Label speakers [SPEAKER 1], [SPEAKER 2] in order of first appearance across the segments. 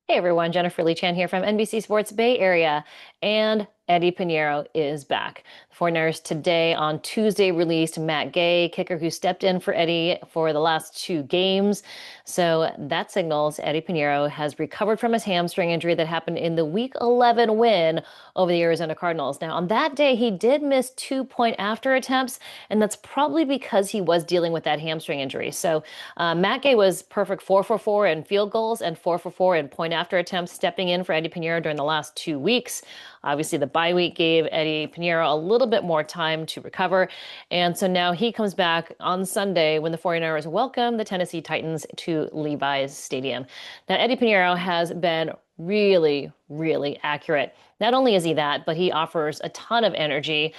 [SPEAKER 1] Hey everyone, Jennifer Lee Chan here from NBC Sports Bay Area, and Eddy Piñeiro is back. The 49ers today on Tuesday released Matt Gay, kicker who stepped in for Eddy for the last two games. So that signals Eddy Piñeiro has recovered from his hamstring injury that happened in the Week 11 win over the Arizona Cardinals. Now, on that day, he did miss 2 point after attempts, and that's probably because he was dealing with that hamstring injury. So Matt Gay was perfect 4 for 4 in field goals and 4 for 4 in point after attempts, stepping in for Eddy Piñeiro during the last 2 weeks. Obviously, the bye week gave Eddy Piñeiro a little bit more time to recover. And so now he comes back on Sunday when the 49ers welcome the Tennessee Titans to Levi's Stadium. Now, Eddy Piñeiro has been really, really accurate. Not only is he that, but he offers a ton of energy.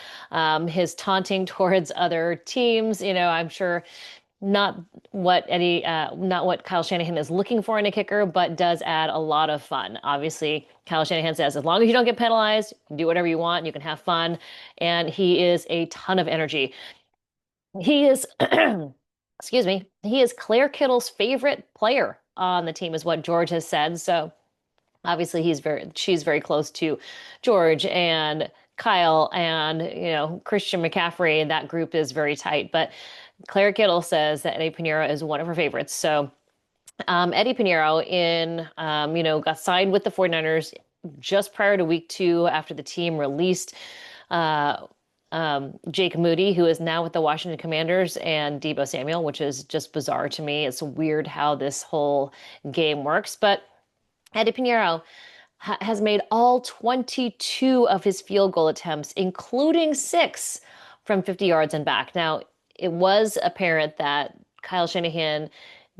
[SPEAKER 1] His taunting towards other teams, I'm sure not not what Kyle Shanahan is looking for in a kicker, but does add a lot of fun. Obviously, Kyle Shanahan says, as long as you don't get penalized, you can do whatever you want, you can have fun. And he is a ton of energy. He is, excuse me, he is Claire Kittle's favorite player on the team, is what George has said. So obviously she's very close to George and Kyle and, Christian McCaffrey. That group is very tight. But Claire Kittle says that Eddy Piñeiro is one of her favorites. So Eddy Piñeiro got signed with the 49ers just prior to week 2 after the team released uh, Jake Moody, who is now with the Washington Commanders, and Deebo Samuel, which is just bizarre to me. It's weird how this whole game works. But Eddy Piñeiro has made all 22 of his field goal attempts, including 6 from 50 yards and back. Now, it was apparent that Kyle Shanahan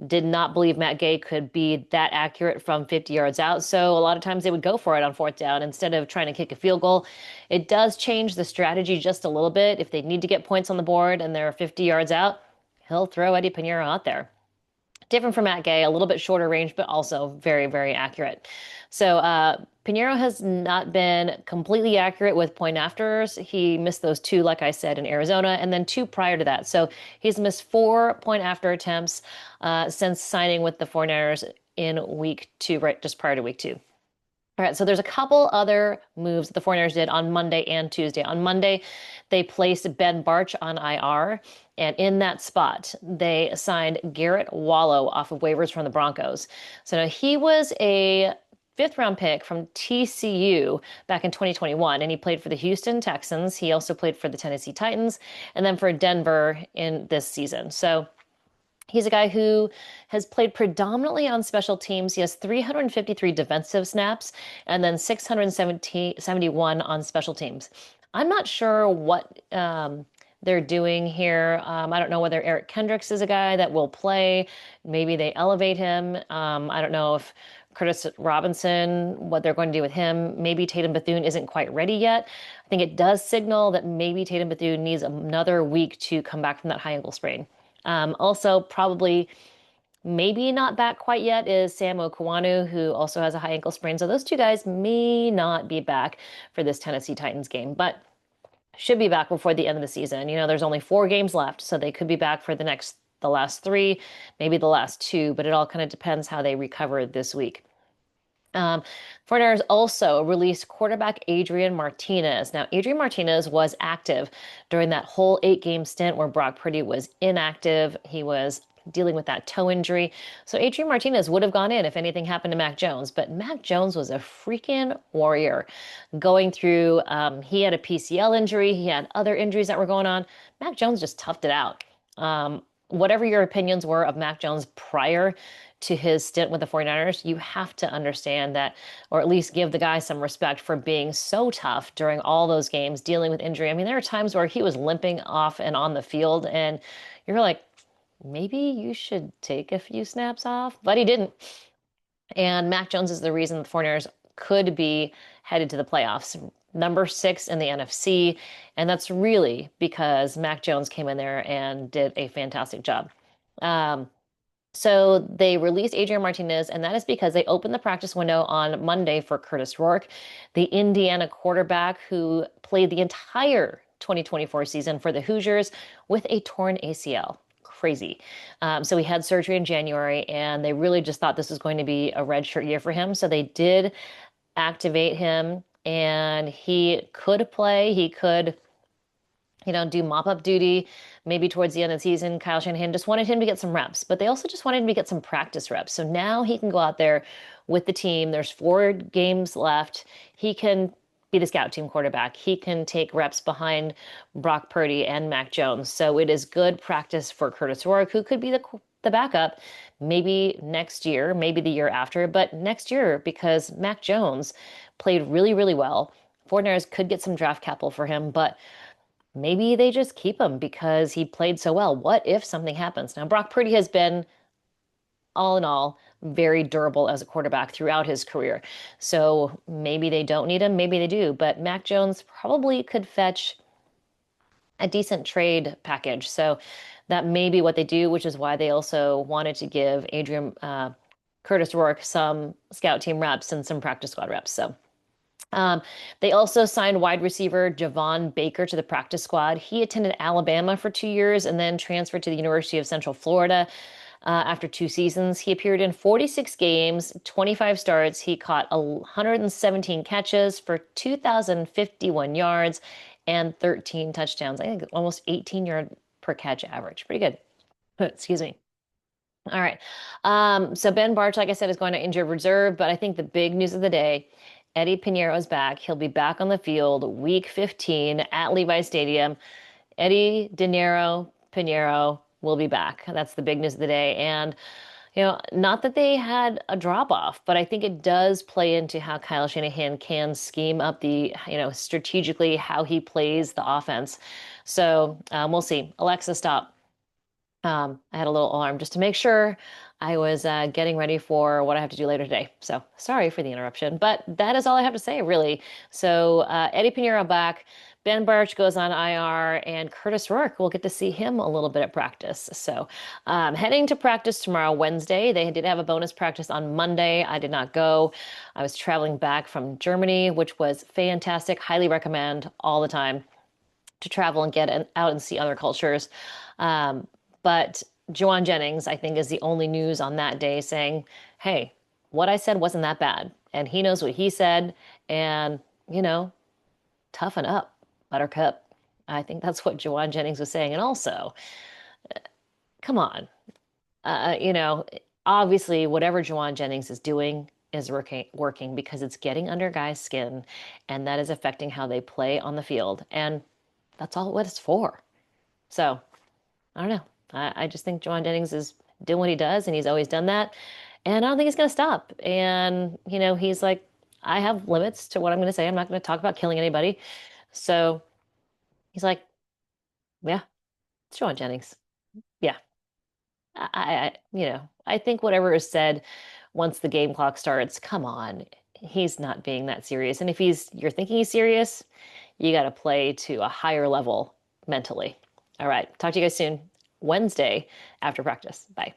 [SPEAKER 1] did not believe Matt Gay could be that accurate from 50 yards out. So a lot of times they would go for it on fourth down instead of trying to kick a field goal. It does change the strategy just a little bit. If they need to get points on the board and they're 50 yards out, he'll throw Eddy Piñeiro out there. Different from Matt Gay, a little bit shorter range, but also very, very accurate. So Piñeiro has not been completely accurate with point afters. He missed those 2, like I said, in Arizona, and then 2 prior to that. So he's missed 4 point after attempts since signing with the 49ers in week 2, right just prior to week 2. All right, so there's a couple other moves that the 49ers did on Monday and Tuesday. On Monday, they placed Ben Bartch on IR, and in that spot, they signed Garrett Wallow off of waivers from the Broncos. So now he was a 5th-round pick from TCU back in 2021, and he played for the Houston Texans. He also played for the Tennessee Titans, and then for Denver in this season. So he's a guy who has played predominantly on special teams. He has 353 defensive snaps and then 671 on special teams. I'm not sure what they're doing here. I don't know whether Eric Kendricks is a guy that will play. Maybe they elevate him. I don't know if Curtis Robinson, what they're going to do with him. Maybe Tatum Bethune isn't quite ready yet. I think it does signal that maybe Tatum Bethune needs another week to come back from that high ankle sprain. Also, probably maybe not back quite yet is Sam Okuanu, who also has a high ankle sprain. So those 2 guys may not be back for this Tennessee Titans game, but should be back before the end of the season. There's only 4 games left, so they could be back for the last 3, maybe the last 2, but it all kind of depends how they recover this week. 49ers also released quarterback Adrian Martinez. Now, Adrian Martinez was active during that whole 8-game stint where Brock Purdy was inactive. He was dealing with that toe injury. So Adrian Martinez would have gone in if anything happened to Mac Jones, but Mac Jones was a freaking warrior going through. He had a PCL injury. He had other injuries that were going on. Mac Jones just toughed it out. Whatever your opinions were of Mac Jones prior to his stint with the 49ers, you have to understand that, or at least give the guy some respect for being so tough during all those games, dealing with injury. I mean, there are times where he was limping off and on the field, and you're like, maybe you should take a few snaps off, but he didn't. And Mac Jones is the reason the 49ers could be headed to the playoffs. Number 6 in the NFC, and that's really because Mac Jones came in there and did a fantastic job. So they released Adrian Martinez, and that is because they opened the practice window on Monday for Kurtis Rourke, the Indiana quarterback who played the entire 2024 season for the Hoosiers with a torn ACL. crazy. So he had surgery in January, and they really just thought this was going to be a redshirt year for him. So they did activate him, and he could play. He could, do mop up duty maybe towards the end of the season. Kyle Shanahan just wanted him to get some reps, but they also just wanted him to get some practice reps. So now he can go out there with the team. There's 4 games left. He can be the scout team quarterback. He can take reps behind Brock Purdy and Mac Jones. So it is good practice for Kurtis Rourke, who could be the backup maybe next year, maybe the year after, but next year because Mac Jones played really, really well. 49ers could get some draft capital for him, but maybe they just keep him because he played so well. What if something happens? Now, Brock Purdy has been, all in all, very durable as a quarterback throughout his career. So maybe they don't need him, maybe they do. But Mac Jones probably could fetch a decent trade package. So that may be what they do, which is why they also wanted to give Kurtis Rourke some scout team reps and some practice squad reps. So they also signed wide receiver Jauan Baker to the practice squad. He attended Alabama for 2 years and then transferred to the University of Central Florida after 2 seasons. He appeared in 46 games, 25 starts. He caught 117 catches for 2,051 yards and 13 touchdowns. I think almost 18-yard per catch average. Pretty good. Excuse me. All right. So Ben Barch, like I said, is going to injured reserve, but I think the big news of the day, Eddy Piñeiro is back. He'll be back on the field week 15 at Levi Stadium. Eddy De Niro Piñeiro will be back. That's the big news of the day. And, not that they had a drop off, but I think it does play into how Kyle Shanahan can scheme up strategically how he plays the offense. So we'll see. Alexa, stop. I had a little alarm just to make sure I was getting ready for what I have to do later today. So sorry for the interruption, but that is all I have to say, really. So Eddy Piñeiro back, Ben Barch goes on IR, and Kurtis Rourke, we'll get to see him a little bit at practice. So heading to practice tomorrow, Wednesday. They did have a bonus practice on Monday. I did not go. I was traveling back from Germany, which was fantastic. Highly recommend all the time to travel and get out and see other cultures. But Jauan Jennings, I think, is the only news on that day saying, hey, what I said wasn't that bad. And he knows what he said. And, toughen up, Buttercup. I think that's what Jauan Jennings was saying. And also, come on. Obviously, whatever Jauan Jennings is doing is working because it's getting under guys' skin. And that is affecting how they play on the field. And that's all what it's for. So, I don't know. I just think Jauan Jennings is doing what he does, and he's always done that. And I don't think he's going to stop. And, he's like, I have limits to what I'm going to say. I'm not going to talk about killing anybody. So he's like, yeah, it's Jauan Jennings. Yeah. I think whatever is said once the game clock starts, come on. He's not being that serious. And if you're thinking he's serious, you got to play to a higher level mentally. All right. Talk to you guys soon. Wednesday after practice. Bye.